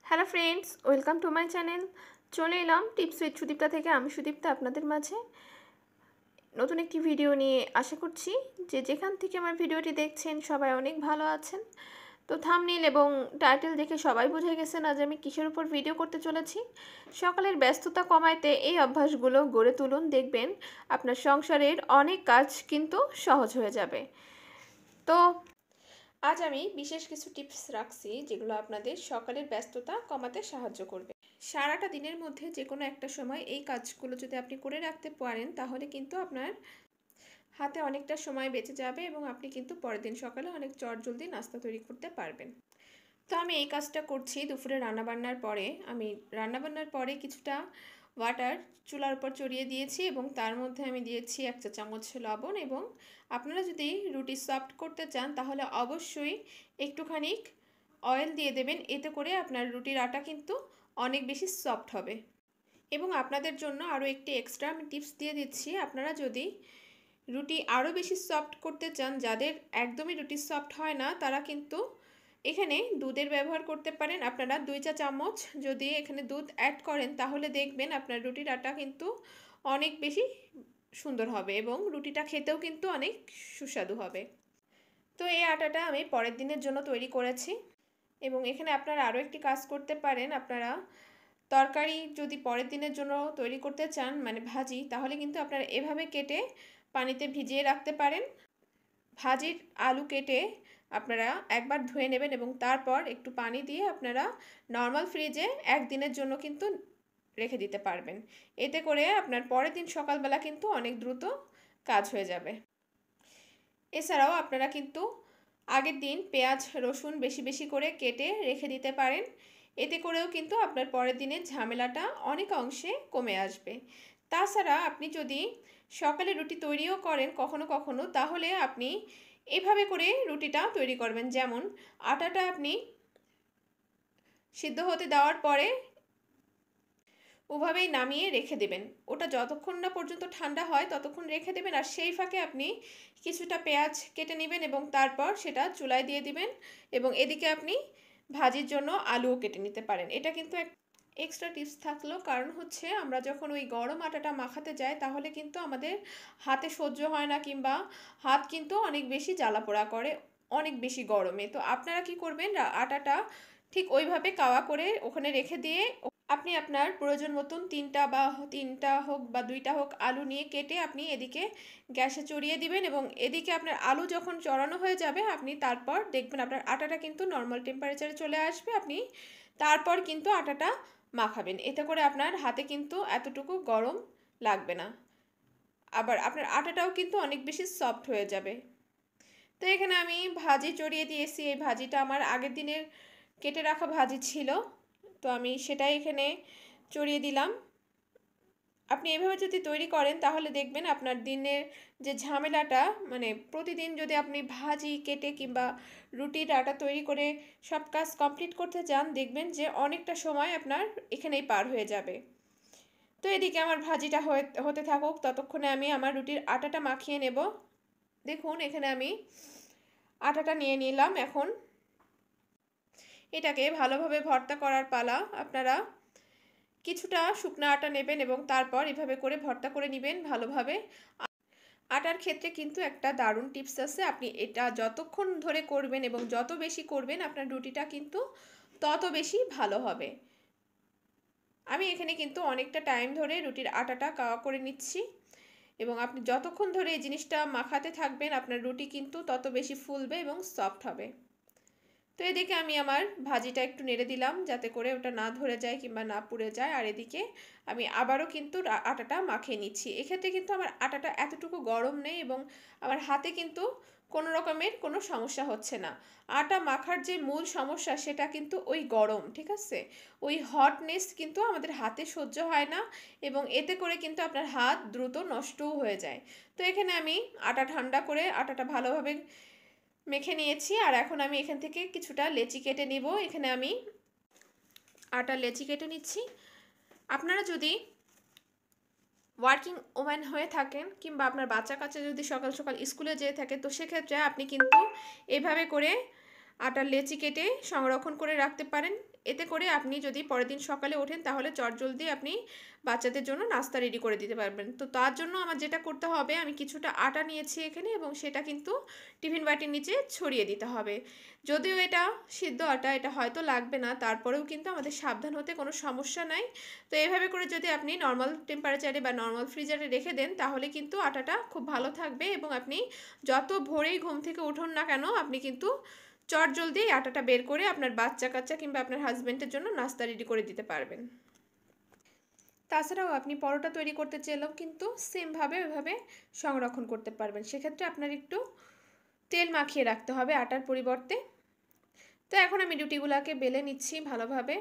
Hello friends, welcome to my channel. চলে এলাম tips with Sudipta থেকে। আমি সুদীপ্তা আপনাদের মাঝে নতুন একটি ভিডিও নিয়ে আশা করছি যে যেখান থেকে আমার ভিডিওটি দেখছেন সবাই অনেক ভালো আছেন। তো থাম্বনেইল এবং টাইটেল দেখে সবাই বুঝে গেছেন আজ আমি কিসের উপর ভিডিও করতে চলেছি। সকালের ব্যস্ততা কমাইতে এই অভ্যাসগুলো গড়ে তুলুন, দেখবেন আপনার সংসারের অনেক কাজ কিন্তু সহজ হয়ে যাবে। তো আজ আমি বিশেষ কিছু টিপস রাখছি যেগুলো আপনাদের সকালের ব্যস্ততা কমাতে সাহায্য করবে। সারাটা দিনের মধ্যে যে কোনো একটা সময় এই কাজগুলো যদি আপনি করে রাখতে পারেন তাহলে কিন্তু আপনার হাতে অনেকটা সময় বেঁচে যাবে এবং আপনি কিন্তু পরের দিন সকালে অনেক চটজলদি নাস্তা তৈরি করতে পারবেন। তো আমি এই কাজটা করছি দুপুরে রান্নাবান্নার পরে। আমি রান্নাবান্নার পরে কিছুটা ওয়াটার চুলার উপর চড়িয়ে দিয়েছি এবং তার মধ্যে আমি দিয়েছি 1 চা চামচ লবণ। এবং আপনারা যদি রুটি সফট করতে চান তাহলে অবশ্যই একটুখানি অয়েল দিয়ে দেবেন, এতে করে আপনার রুটির আটা কিন্তু অনেক বেশি সফট হবে। এবং আপনাদের জন্য আরও একটি এক্সট্রা আমি টিপস দিয়ে দিচ্ছি, আপনারা যদি রুটি আরও বেশি সফট করতে চান, যাদের একদমই রুটি সফট হয় না তারা কিন্তু এখানে দুধের ব্যবহার করতে পারেন। আপনারা 2 চা চামচ যদি এখানে দুধ অ্যাড করেন তাহলে দেখবেন আপনার রুটির আটা কিন্তু অনেক বেশি সুন্দর হবে এবং রুটিটা খেতেও কিন্তু অনেক সুস্বাদু হবে। তো এই আটাটা আমি পরের দিনের জন্য তৈরি করেছি। এবং এখানে আপনারা আরও একটি কাজ করতে পারেন, আপনারা তরকারি যদি পরের দিনের জন্য তৈরি করতে চান মানে ভাজি, তাহলে কিন্তু আপনারা এভাবে কেটে পানিতে ভিজিয়ে রাখতে পারেন। ভাজির আলু কেটে আপনারা একবার ধুয়ে নেবেন এবং তারপর একটু পানি দিয়ে আপনারা নর্মাল ফ্রিজে একদিনের জন্য কিন্তু রেখে দিতে পারবেন। এতে করে আপনার পরের দিন সকালবেলা কিন্তু অনেক দ্রুত কাজ হয়ে যাবে। এছাড়াও আপনারা কিন্তু আগের দিন পেঁয়াজ রসুন বেশি বেশি করে কেটে রেখে দিতে পারেন, এতে করেও কিন্তু আপনার পরের দিনের ঝামেলাটা অনেক অংশে কমে আসবে। তাছাড়া আপনি যদি সকালে রুটি তৈরিও করেন কখনো কখনো, তাহলে আপনি এভাবে করে রুটিটা তৈরি করবেন। যেমন আটাটা আপনি সিদ্ধ হতে দেওয়ার পরে ওভাবেই নামিয়ে রেখে দেবেন, ওটা যতক্ষণ না পর্যন্ত ঠান্ডা হয় ততক্ষণ রেখে দেবেন। আর সেই ফাঁকে আপনি কিছুটা পেঁয়াজ কেটে নেবেন এবং তারপর সেটা চুলায় দিয়ে দিবেন এবং এদিকে আপনি ভাজির জন্য আলুও কেটে নিতে পারেন। এটা কিন্তু এক এক্সট্রা টিপস থাকলো, কারণ হচ্ছে আমরা যখন ওই গরম আটাটা মাখাতে যাই তাহলে কিন্তু আমাদের হাতে সহ্য হয় না, কিংবা হাত কিন্তু অনেক বেশি জ্বালা পোড়া করে অনেক বেশি গরমে। তো আপনারা কি করবেন, আটাটা ঠিক ওইভাবে কাওয়া করে ওখানে রেখে দিয়ে আপনি আপনার প্রয়োজন মতন তিনটা হোক বা 2টা হোক আলু নিয়ে কেটে আপনি এদিকে গ্যাসে চড়িয়ে দিবেন এবং এদিকে আপনার আলু যখন চড়ানো হয়ে যাবে আপনি তারপর দেখবেন আপনার আটাটা কিন্তু নর্মাল টেম্পারেচারে চলে আসবে। আপনি তারপর কিন্তু আটাটা মাখাবেন, এতে করে আপনার হাতে কিন্তু এতটুকু গরম লাগবে না, আবার আপনার আটাটাও কিন্তু অনেক বেশি সফট হয়ে যাবে। তো এখানে আমি ভাজি চড়িয়ে দিয়েছি, এই ভাজিটা আমার আগের দিনের কেটে রাখা ভাজি ছিল, তো আমি সেটাই এখানে চড়িয়ে দিলাম। আপনি এভাবে যদি তৈরি করেন তাহলে দেখবেন আপনার দিনের যে ঝামেলাটা, মানে প্রতিদিন যদি আপনি ভাজি কেটে কিংবা রুটির আটা তৈরি করে সব কাজ কমপ্লিট করতে চান, দেখবেন যে অনেকটা সময় আপনার এখানেই পার হয়ে যাবে। তো এদিকে আমার ভাজিটা হতে থাকুক, ততক্ষণে আমি আমার রুটির আটাটা মাখিয়ে নেব। দেখুন এখানে আমি আটাটা নিয়ে নিলাম, এখন এটাকে ভালোভাবে ভর্তা করার পালা। আপনারা কিছুটা শুকনো আটা নেবেন এবং তারপর এভাবে করে ভর্তা করে নেবেন ভালোভাবে। আটার ক্ষেত্রে কিন্তু একটা দারুণ টিপস আছে, আপনি এটা যতক্ষণ ধরে করবেন এবং যত বেশি করবেন আপনার রুটিটা কিন্তু তত বেশি ভালো হবে। আমি এখানে কিন্তু অনেকটা টাইম ধরে রুটির আটাটা কাওয়া করে নিচ্ছি এবং আপনি যতক্ষণ ধরে এই জিনিসটা মাখাতে থাকবেন আপনার রুটি কিন্তু তত বেশি ফুলবে এবং সফট হবে। তো এদিকে আমি আমার ভাজিটা একটু নেড়ে দিলাম যাতে করে ওটা না ধরে যায় কিংবা না পুড়ে যায়, আর এদিকে আমি আবারও কিন্তু আটাটা মাখিয়ে নিচ্ছি। এক্ষেত্রে কিন্তু আমার আটাটা এতটুকু গরম নেই এবং আমার হাতে কিন্তু কোনো রকমের কোনো সমস্যা হচ্ছে না। আটা মাখার যে মূল সমস্যা সেটা কিন্তু ওই গরম, ঠিক আছে, ওই হটনেস কিন্তু আমাদের হাতে সহ্য হয় না এবং এতে করে কিন্তু আপনার হাত দ্রুত নষ্টও হয়ে যায়। তো এখানে আমি আটা ঠান্ডা করে আটাটা ভালোভাবে মেখে নিয়েছি, আর এখন আমি এখান থেকে কিছুটা লেচি কেটে নিব। এখানে আমি আটা লেচি কেটে নিচ্ছি। আপনারা যদি ওয়ার্কিং ওম্যান হয়ে থাকেন কিংবা আপনার বাচ্চা কাচ্চা যদি সকাল সকাল স্কুলে যেয়ে থাকে, তো সেক্ষেত্রে আপনি কিন্তু এভাবে করে আটার লেচি কেটে সংরক্ষণ করে রাখতে পারেন। এতে করে আপনি যদি পরের দিন সকালে ওঠেন তাহলে চটজলদি আপনি বাচ্চাদের জন্য নাস্তা রেডি করে দিতে পারবেন। তো তার জন্য আমার যেটা করতে হবে, আমি কিছুটা আটা নিয়েছি এখানে এবং সেটা কিন্তু টিফিন বাটির নিচে ছড়িয়ে দিতে হবে। যদিও এটা সিদ্ধ আটা, এটা হয়তো লাগবে না, তারপরেও কিন্তু আমাদের সাবধান হতে কোনো সমস্যা নাই। তো এইভাবে করে যদি আপনি নর্মাল টেম্পারেচারে বা নর্মাল ফ্রিজারে রেখে দেন তাহলে কিন্তু আটাটা খুব ভালো থাকবে এবং আপনি যত ভোরেই ঘুম থেকে উঠুন না কেন আপনি কিন্তু চটজলদি এই আটাটা বের করে আপনার বাচ্চা কাচ্চা কিংবা আপনার হাজব্যান্ডের জন্য নাস্তা রেডি করে দিতে পারবেন। তাছাড়াও আপনি পরোটা তৈরি করতে চাইলেও কিন্তু সেমভাবে ওইভাবে সংরক্ষণ করতে পারবেন। সেক্ষেত্রে আপনার একটু তেল মাখিয়ে রাখতে হবে আটার পরিবর্তে। তো এখন আমি রুটিগুলোকে বেলে নিচ্ছি ভালোভাবে।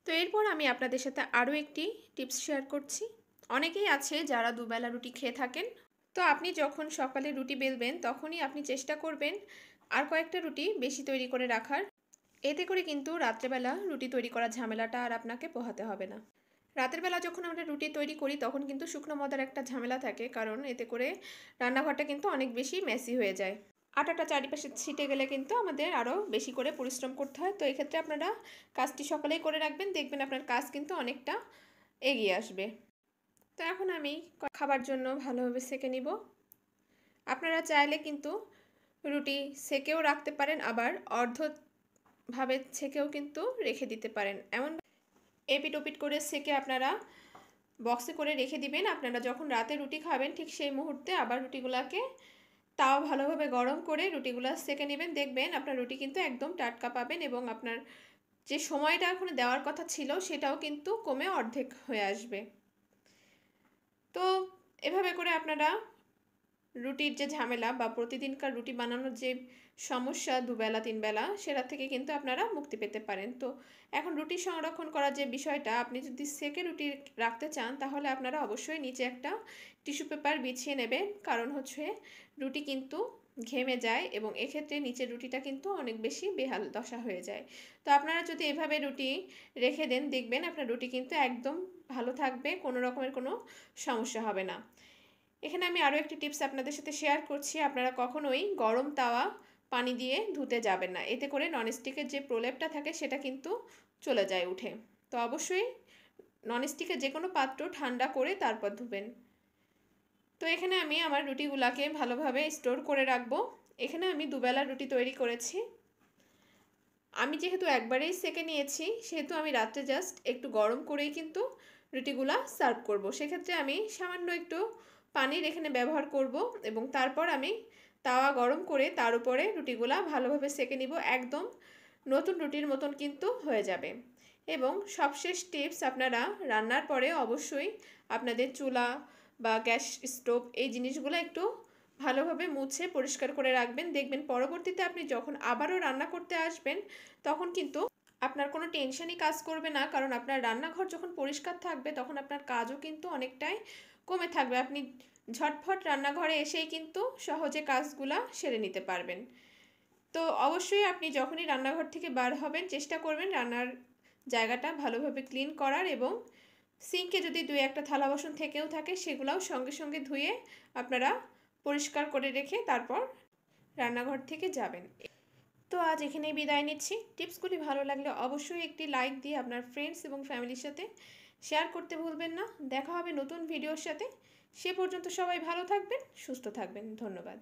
তো এরপর আমি আপনাদের সাথে আরও একটি টিপস শেয়ার করছি। অনেকেই আছে যারা দুবেলা রুটি খেয়ে থাকেন। তো আপনি যখন সকালে রুটি বেলবেন তখনই আপনি চেষ্টা করবেন আর কয়েকটা রুটি বেশি তৈরি করে রাখার। এতে করে কিন্তু রাত্রেবেলা রুটি তৈরি করার ঝামেলাটা আর আপনাকে পোহাতে হবে না। রাতের বেলা যখন আমরা রুটি তৈরি করি তখন কিন্তু শুকনো ময়দার একটা ঝামেলা থাকে, কারণ এতে করে রান্নাঘরটা কিন্তু অনেক বেশি মেসি হয়ে যায়। আটাটা চারিপাশে ছিটে গেলে কিন্তু আমাদের আরও বেশি করে পরিশ্রম করতে হয়। তো এক্ষেত্রে আপনারা কাজটি সকালেই করে রাখবেন, দেখবেন আপনার কাজ কিন্তু অনেকটা এগিয়ে আসবে। তো এখন আমি খাবার জন্য ভালোভাবে সেঁকে নিব। আপনারা চাইলে কিন্তু রুটি সেঁকেও রাখতে পারেন, আবার অর্ধভাবে ছেঁকেও কিন্তু রেখে দিতে পারেন। এমন এপিট ওপিট করে সেঁকে আপনারা বক্সে করে রেখে দিবেন। আপনারা যখন রাতে রুটি খাবেন ঠিক সেই মুহূর্তে আবার রুটিগুলোকে তাও ভালোভাবে গরম করে রুটিগুলো সেঁকে নেবেন। দেখবেন আপনার রুটি কিন্তু একদম টাটকা পাবেন এবং আপনার যে সময়টা এখন দেওয়ার কথা ছিল সেটাও কিন্তু কমে অর্ধেক হয়ে আসবে। তো এভাবে করে আপনারা রুটির যে ঝামেলা বা প্রতিদিনকার রুটি বানানোর যে সমস্যা দুবেলা তিনবেলা, সেটা থেকে কিন্তু আপনারা মুক্তি পেতে পারেন। তো এখন রুটি সংরক্ষণ করার যে বিষয়টা, আপনি যদি সেকে রুটি রাখতে চান তাহলে আপনারা অবশ্যই নিচে একটা টিস্যু পেপার বিছিয়ে নেবেন, কারণ হচ্ছে রুটি কিন্তু ঘেমে যায় এবং এক্ষেত্রে নিচের রুটিটা কিন্তু অনেক বেশি বেহাল দশা হয়ে যায়। তো আপনারা যদি এভাবে রুটি রেখে দেন দেখবেন আপনার রুটি কিন্তু একদম ভালো থাকবে, কোনো রকমের কোনো সমস্যা হবে না। এখানে আমি আরও একটি টিপস আপনাদের সাথে শেয়ার করছি। আপনারা কখনোই গরম তাওয়া পানি দিয়ে ধুতে যাবেন না, এতে করে ননস্টিকের যে প্রলেপটা থাকে সেটা কিন্তু চলে যায় উঠে। তো অবশ্যই ননস্টিকের যে কোনো পাত্র ঠান্ডা করে তারপর ধুবেন। তো এখানে আমি আমার রুটিগুলোকে ভালোভাবে স্টোর করে রাখবো। এখানে আমি দুবেলা রুটি তৈরি করেছি। আমি যেহেতু একবারেই সেকে নিয়েছি সেহেতু আমি রাত্রে জাস্ট একটু গরম করেই কিন্তু রুটিগুলা সার্ভ করব। সেক্ষেত্রে আমি সামান্য একটু পানির এখানে ব্যবহার করব এবং তারপর আমি তাওয়া গরম করে তার উপরে রুটিগুলা ভালোভাবে সেকে নিব। একদম নতুন রুটির মতন কিন্তু হয়ে যাবে। এবং সবশেষ টিপস, আপনারা রান্নার পরে অবশ্যই আপনাদের চুলা বা গ্যাস স্টোভ এই জিনিসগুলো একটু ভালোভাবে মুছে পরিষ্কার করে রাখবেন। দেখবেন পরবর্তীতে আপনি যখন আবারও রান্না করতে আসবেন তখন কিন্তু আপনার কোনো টেনশনই কাজ করবে না, কারণ আপনার রান্নাঘর যখন পরিষ্কার থাকবে তখন আপনার কাজও কিন্তু অনেকটাই কমে থাকবে। আপনি ঝটফট রান্নাঘরে এসেই কিন্তু সহজে কাজগুলা সেরে নিতে পারবেন। তো অবশ্যই আপনি যখনই রান্নাঘর থেকে বার হবেন চেষ্টা করবেন রান্নার জায়গাটা ভালোভাবে ক্লিন করার এবং সিঙ্কে যদি দুই একটা থালা বাসন থেকেও থাকে সেগুলোও সঙ্গে সঙ্গে ধুয়ে আপনারা পরিষ্কার করে রেখে তারপর রান্নাঘর থেকে যাবেন। তো আজ এখানেই বিদায় নিচ্ছি। টিপসগুলি ভালো লাগলে অবশ্যই একটি লাইক দিয়ে আপনার ফ্রেন্ডস এবং ফ্যামিলির সাথে শেয়ার করতে ভুলবেন না। দেখা হবে নতুন ভিডিওর সাথে। সে পর্যন্ত সবাই ভালো থাকবেন, সুস্থ থাকবেন। ধন্যবাদ।